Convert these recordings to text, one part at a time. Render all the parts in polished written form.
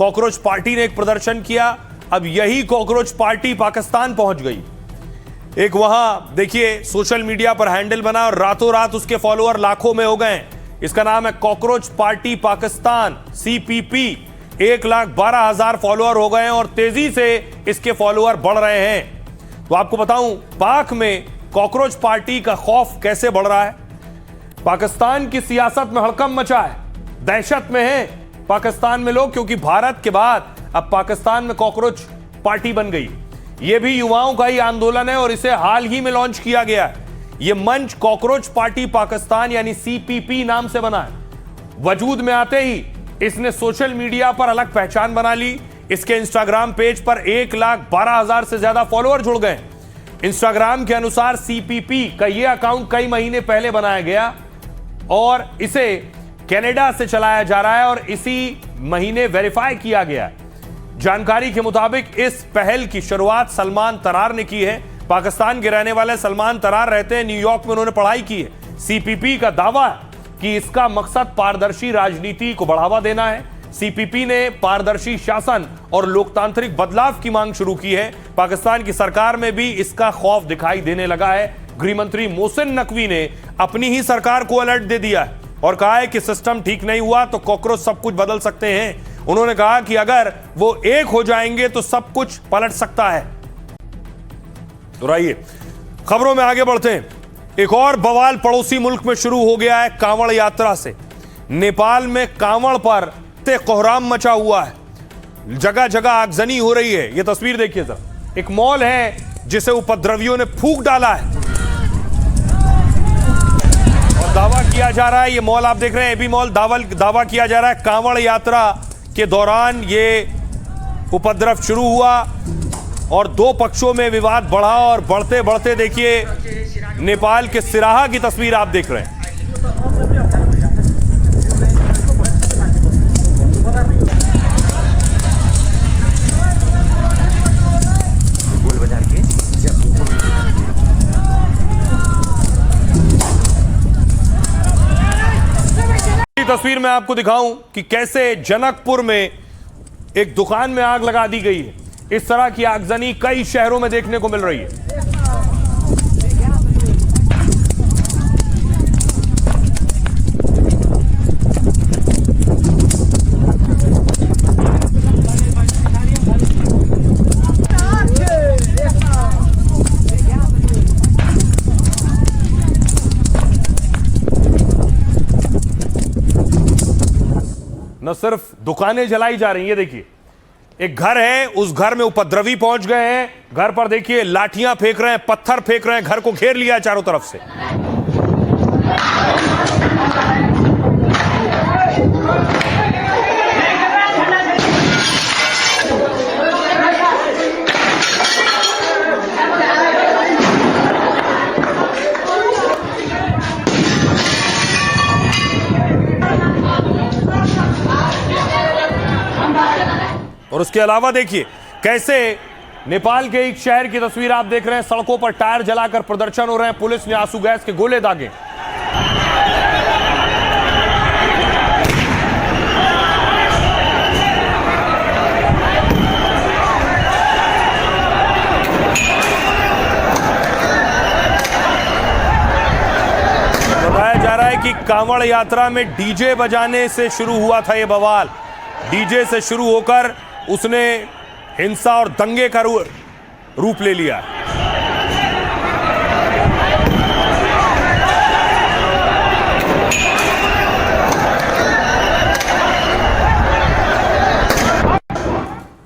Cockroach party ने एक प्रदर्शन किया। अब यही कॉकरोच पार्टी पाकिस्तान पहुंच गई। एक वहां देखिए सोशल मीडिया पर हैंडल बना और रातों रात उसके फॉलोअर लाखों में हो गए। इसका नाम है cockroach party Pakistan, CPP। 1,12,000 follower हो गए हैं और तेजी से इसके फॉलोअर बढ़ रहे हैं। तो आपको बताऊं पाक में कॉकरोच पार्टी का खौफ कैसे बढ़ रहा है। पाकिस्तान की सियासत में हड़कंप मचा है, दहशत में है पाकिस्तान में लोग, क्योंकि भारत के बाद अब पाकिस्तान में कॉकरोच पार्टी बन गई। यह भी युवाओं का ही आंदोलन है और इसे हाल ही में लॉन्च किया गया है। यह मंच कॉकरोच पार्टी पाकिस्तान यानी CPP नाम से बना है। वजूद में आते ही इसने सोशल मीडिया पर अलग पहचान बना ली। इसके इंस्टाग्राम पेज पर 1,12,000 से ज्यादा फॉलोअर जुड़ गए। इंस्टाग्राम के अनुसार CPP का यह अकाउंट कई महीने पहले बनाया गया और इसे कनाडा से चलाया जा रहा है और इसी महीने वेरीफाई किया गया। जानकारी के मुताबिक इस पहल की शुरुआत सलमान तरार ने की है। पाकिस्तान के रहने वाले सलमान तरार रहते हैं न्यूयॉर्क में, उन्होंने पढ़ाई की है। CPP का दावा है कि इसका मकसद पारदर्शी राजनीति को बढ़ावा देना है। CPP ने पारदर्शी शासन और लोकतांत्रिक बदलाव की मांग शुरू की है। पाकिस्तान की सरकार में भी इसका खौफ दिखाई देने लगा है। गृह मंत्री मोहसिन नकवी ने अपनी ही सरकार को अलर्ट दे दिया है और कहा है कि सिस्टम ठीक नहीं हुआ तो कॉकरोच सब कुछ बदल सकते हैं। उन्होंने कहा कि अगर वो एक हो जाएंगे तो सब कुछ पलट सकता है। तो रहिए खबरों में आगे बढ़ते हैं। एक और बवाल पड़ोसी मुल्क में शुरू हो गया है कांवड़ यात्रा से। नेपाल में कांवड़ पर कोहराम मचा हुआ है, जगह जगह आगजनी हो रही है। यह तस्वीर देखिए सर, एक मॉल है जिसे उपद्रवियों ने फूंक डाला है और दावा किया जा रहा है, ये मॉल आप देख रहे हैं AB मॉल, दावा किया जा रहा है कांवड़ यात्रा के दौरान ये उपद्रव शुरू हुआ और दो पक्षों में विवाद बढ़ा और बढ़ते बढ़ते देखिए नेपाल के सिराहा की तस्वीर आप देख रहे हैं। तस्वीर में आपको दिखाऊं कि कैसे जनकपुर में एक दुकान में आग लगा दी गई है। इस तरह की आगजनी कई शहरों में देखने को मिल रही है। न सिर्फ दुकानें जलाई जा रही हैं, देखिए एक घर है, उस घर में उपद्रवी पहुंच गए हैं। घर पर देखिए लाठियां फेंक रहे हैं, पत्थर फेंक रहे हैं, घर को घेर लिया है चारों तरफ से। और उसके अलावा देखिए कैसे नेपाल के एक शहर की तस्वीर आप देख रहे हैं। सड़कों पर टायर जलाकर प्रदर्शन हो रहे हैं, पुलिस ने आंसू गैस के गोले दागे। बताया जा रहा है कि कांवड़ यात्रा में डीजे बजाने से शुरू हुआ था यह बवाल। डीजे से शुरू होकर उसने हिंसा और दंगे का रूप ले लिया।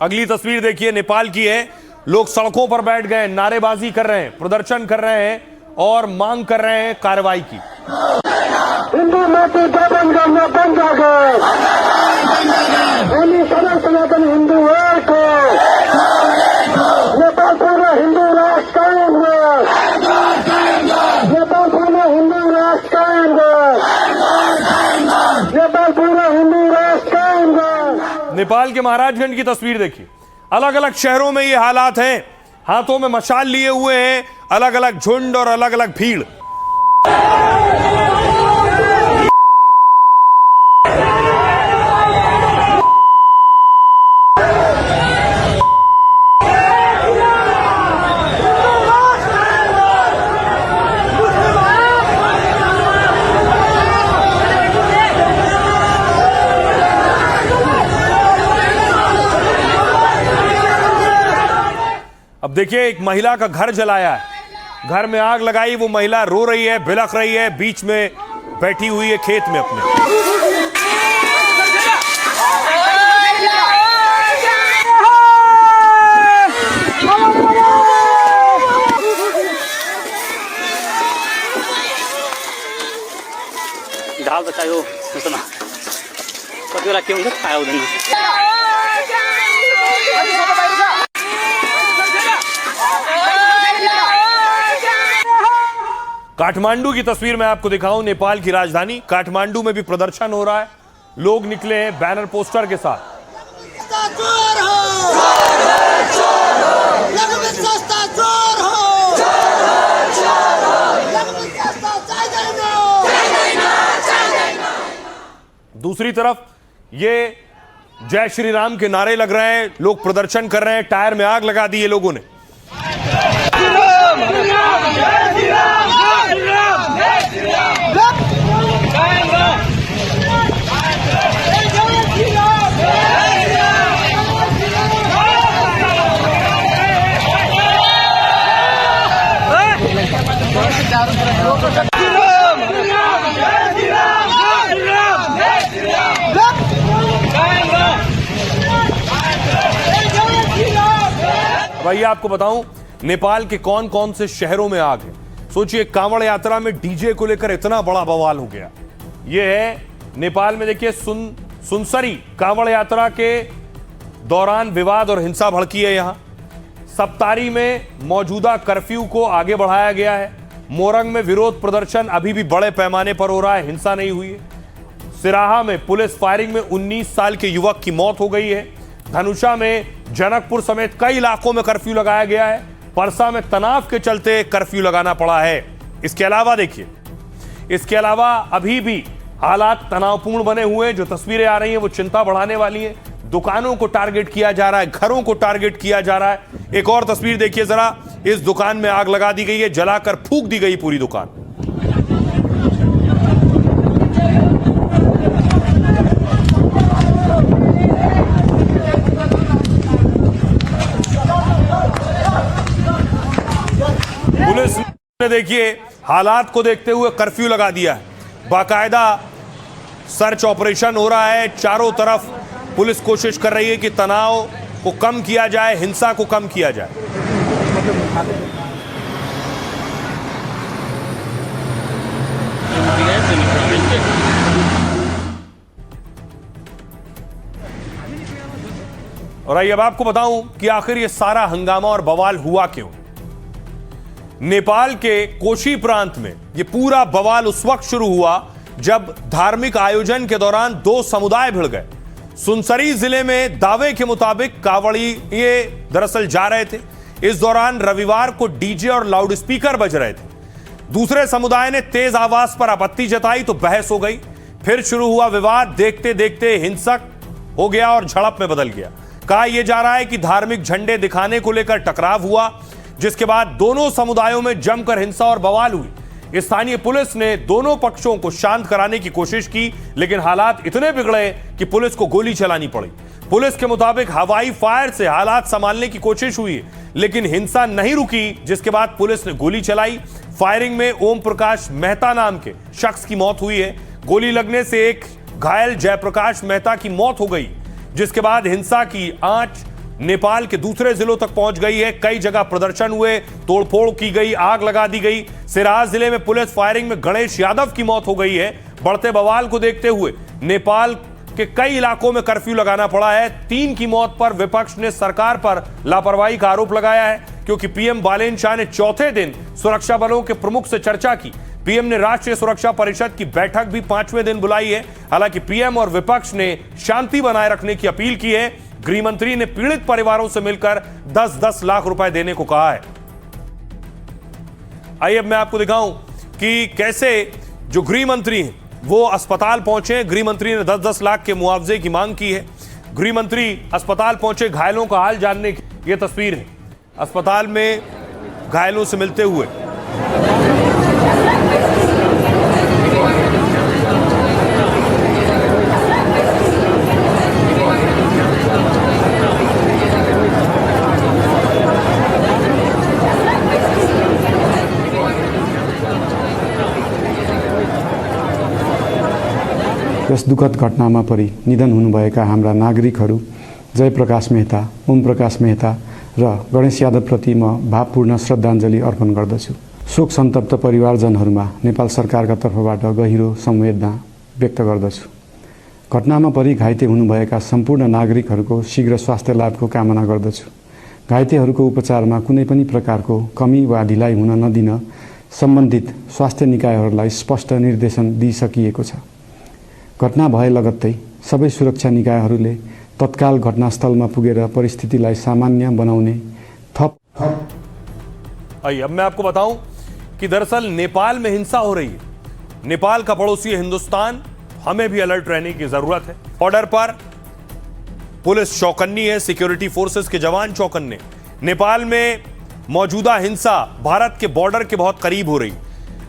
अगली तस्वीर देखिए नेपाल की है। लोग सड़कों पर बैठ गए, नारेबाजी कर रहे हैं, प्रदर्शन कर रहे हैं और मांग कर रहे हैं कार्रवाई की। हिंदू माटी दबंग करना बंद कर दो। सनातन हिंदू एक नेपाल पूरा हिंदू राष्ट्र कायम है। नेपाल पूरा हिंदू राष्ट्र कायम है। नेपाल पूरा हिंदू राष्ट्र कायम है। नेपाल के महाराजगंज की तस्वीर देखिए। अलग अलग शहरों में ये हालात हैं। हाथों में मशाल लिए हुए हैं अलग अलग झुंड और अलग अलग भीड़। अब देखिए, एक महिला का घर जलाया है, घर में आग लगाई, वो महिला रो रही है, बिलख रही है, बीच में बैठी हुई है खेत में अपने। ढाल बचायो सुना कतिवटा के हुन्छ थाहा हुँदैन। काठमांडू की तस्वीर मैं आपको दिखाऊं, नेपाल की राजधानी काठमांडू में भी प्रदर्शन हो रहा है। लोग निकले हैं बैनर पोस्टर के साथ। दूसरी तरफ ये जय श्री राम के नारे लग रहे हैं, लोग प्रदर्शन कर रहे हैं, टायर में आग लगा दी है लोगों ने। भैया आपको बताऊं, नेपाल के कौन कौन से शहरों में आग है। सोचिए, कांवड़ यात्रा में डीजे को लेकर इतना बड़ा बवाल हो गया। यह है नेपाल में, देखिए सुनसरी कांवड़ यात्रा के दौरान विवाद और हिंसा भड़की है। यहां सप्तारी में मौजूदा कर्फ्यू को आगे बढ़ाया गया है। मोरंग में विरोध प्रदर्शन अभी भी बड़े पैमाने पर हो रहा है, हिंसा नहीं हुई है। सिराहा में पुलिस फायरिंग में 19 साल के युवक की मौत हो गई है। धनुषा में, जनकपुर समेत कई इलाकों में कर्फ्यू लगाया गया है। परसा में तनाव के चलते कर्फ्यू लगाना पड़ा है। इसके अलावा देखिए, इसके अलावा अभी भी हालात तनावपूर्ण बने हुए हैं। जो तस्वीरें आ रही हैं वो चिंता बढ़ाने वाली हैं। दुकानों को टारगेट किया जा रहा है, घरों को टारगेट किया जा रहा है। एक और तस्वीर देखिए जरा, इस दुकान में आग लगा दी गई है, जलाकर फूंक दी गई पूरी दुकान। पुलिस ने देखिए हालात को देखते हुए कर्फ्यू लगा दिया है। बाकायदा सर्च ऑपरेशन हो रहा है। चारों तरफ पुलिस कोशिश कर रही है कि तनाव को कम किया जाए, हिंसा को कम किया जाए। और आइए अब आपको बताऊं कि आखिर ये सारा हंगामा और बवाल हुआ क्यों। नेपाल के कोशी प्रांत में यह पूरा बवाल उस वक्त शुरू हुआ जब धार्मिक आयोजन के दौरान दो समुदाय भिड़ गए। सुनसरी जिले में दावे के मुताबिक कांवड़िये दरअसल जा रहे थे। इस दौरान रविवार को डीजे और लाउडस्पीकर बज रहे थे। दूसरे समुदाय ने तेज आवाज पर आपत्ति जताई तो बहस हो गई। फिर शुरू हुआ विवाद। देखते देखते हिंसक हो गया और झड़प में बदल गया। कहा यह जा रहा है कि धार्मिक झंडे दिखाने को लेकर टकराव हुआ, जिसके बाद दोनों समुदायों में जमकर हिंसा और बवाल हुई। स्थानीय पुलिस ने दोनों पक्षों को शांत कराने की कोशिश की, लेकिन हालात इतने बिगड़े कि पुलिस को गोली चलानी पड़ी। पुलिस के मुताबिक हवाई फायर से हालात संभालने की कोशिश हुई, लेकिन हिंसा नहीं रुकी, जिसके बाद पुलिस ने गोली चलाई। फायरिंग में ओम प्रकाश मेहता नाम के शख्स की मौत हुई है। गोली लगने से एक घायल जयप्रकाश मेहता की मौत हो गई, जिसके बाद हिंसा की आंच नेपाल के दूसरे जिलों तक पहुंच गई है। कई जगह प्रदर्शन हुए, तोड़फोड़ की गई, आग लगा दी गई। सिराहा जिले में पुलिस फायरिंग में गणेश यादव की मौत हो गई है। बढ़ते बवाल को देखते हुए नेपाल के कई इलाकों में कर्फ्यू लगाना पड़ा है। 3 की मौत पर विपक्ष ने सरकार पर लापरवाही का आरोप लगाया है, क्योंकि पीएम बालेन शाह ने चौथे दिन सुरक्षा बलों के प्रमुख से चर्चा की। पीएम ने राष्ट्रीय सुरक्षा परिषद की बैठक भी 5वें दिन बुलाई है। हालांकि पीएम और विपक्ष ने शांति बनाए रखने की अपील की है। गृह मंत्री ने पीड़ित परिवारों से मिलकर 10-10 लाख रुपए देने को कहा है। आइए अब मैं आपको दिखाऊं कि कैसे जो गृह मंत्री हैं वो अस्पताल पहुंचे। गृह मंत्री ने 10-10 लाख के मुआवजे की मांग की है। गृह मंत्री अस्पताल पहुंचे घायलों का हाल जानने की। यह तस्वीर है अस्पताल में घायलों से मिलते हुए। यस दुःखद घटनामा परि निधन हुनुभएका हाम्रा नागरिकहरू जयप्रकाश मेहता, ओमप्रकाश मेहता र गणेश यादवप्रति म भावपूर्ण श्रद्धाञ्जली अर्पण गर्दछु। शोक सन्तप्त परिवारजनहरूमा नेपाल सरकारका तर्फबाट गहिरो संवेदना व्यक्त गर्दछु। घटनामा परि घाइते हुनुभएका सम्पूर्ण नागरिकहरूको शीघ्र स्वास्थ्य लाभको कामना गर्दछु। घाइतेहरूको उपचारमा कुनै पनि प्रकारको कमी वा ढिलाइ हुन नदिन सम्बन्धित स्वास्थ्य निकायहरूलाई स्पष्ट निर्देशन दिइसकिएको छ। घटना भए लगत्तै सबै सुरक्षा निकायहरूले तत्काल घटनास्थलमा पुगेर परिस्थितिलाई सामान्य बनाउने थप आइए अब मैं आपको बताऊं कि दरअसल नेपाल में हिंसा हो रही है। नेपाल का पड़ोसी है हिंदुस्तान, हमें भी अलर्ट रहने की जरूरत है। बॉर्डर पर पुलिस चौकन्नी है, सिक्योरिटी फोर्सेस के जवान चौकन्ने। नेपाल में मौजूदा हिंसा भारत के बॉर्डर के बहुत करीब हो रही।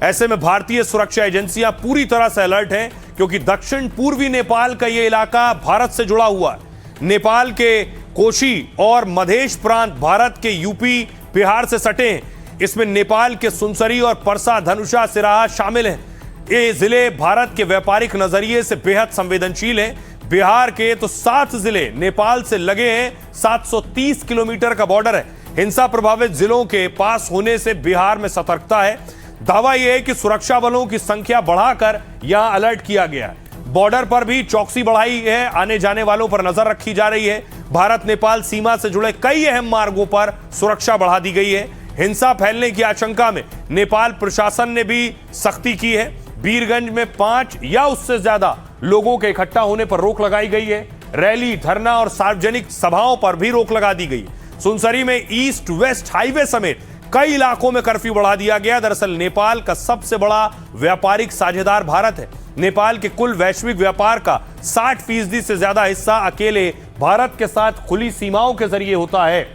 ऐसे में भारतीय सुरक्षा एजेंसियां पूरी तरह से अलर्ट हैं, क्योंकि दक्षिण पूर्वी नेपाल का यह इलाका भारत से जुड़ा हुआ है। नेपाल के कोशी और मधेश प्रांत भारत के यूपी बिहार से सटे हैं। इसमें नेपाल के सुनसरी और परसा, धनुषा, सिराहा शामिल हैं। ये जिले भारत के व्यापारिक नजरिए से बेहद संवेदनशील हैं। बिहार के तो 7 जिले नेपाल से लगे हैं। 730 किलोमीटर का बॉर्डर है। हिंसा प्रभावित जिलों के पास होने से बिहार में सतर्कता है। दावा यह है कि सुरक्षा बलों की संख्या बढ़ाकर यहां अलर्ट किया गया है। बॉर्डर पर भी चौकसी बढ़ाई है। आने जाने वालों पर नजर रखी जा रही है। भारत नेपाल सीमा से जुड़े कई अहम मार्गों पर सुरक्षा बढ़ा दी गई है। हिंसा फैलने की आशंका में नेपाल प्रशासन ने भी सख्ती की है। वीरगंज में 5 या उससे ज्यादा लोगों के इकट्ठा होने पर रोक लगाई गई है। रैली, धरना और सार्वजनिक सभाओं पर भी रोक लगा दी गई है। सुनसरी में ईस्ट वेस्ट हाईवे समेत कई इलाकों में कर्फ्यू बढ़ा दिया गया। दरअसल नेपाल का सबसे बड़ा व्यापारिक साझेदार भारत है। नेपाल के कुल वैश्विक व्यापार का 60% से ज्यादा हिस्सा अकेले भारत के साथ खुली सीमाओं के जरिए होता है।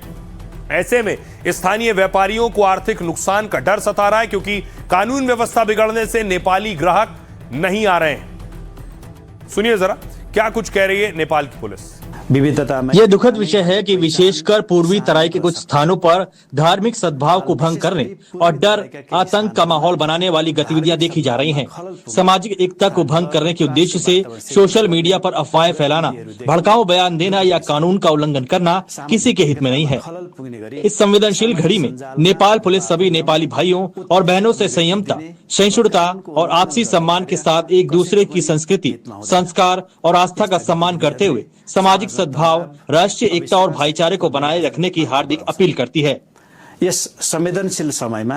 ऐसे में स्थानीय व्यापारियों को आर्थिक नुकसान का डर सता रहा है, क्योंकि कानून व्यवस्था बिगड़ने से नेपाली ग्राहक नहीं आ रहे हैं। सुनिए जरा क्या कुछ कह रही है नेपाल की पुलिस। विविधता में यह दुखद विषय है कि विशेषकर पूर्वी तराई के कुछ स्थानों पर धार्मिक सद्भाव को भंग करने और डर, आतंक का माहौल बनाने वाली गतिविधियां देखी जा रही हैं। सामाजिक एकता को भंग करने के उद्देश्य से सोशल मीडिया पर अफवाहें फैलाना, भड़काऊ बयान देना या कानून का उल्लंघन करना किसी के हित में नहीं है। इस संवेदनशील घड़ी में नेपाल पुलिस सभी नेपाली भाइयों और बहनों से संयमता, सहिष्णुता और आपसी सम्मान के साथ एक दूसरे की संस्कृति, संस्कार और आस्था का सम्मान करते हुए सामाजिक सद्भाव, राष्ट्रीय एकता और भाईचारे को बनाए रखने की हार्दिक अपील करती है। यस संवेदनशील समयमा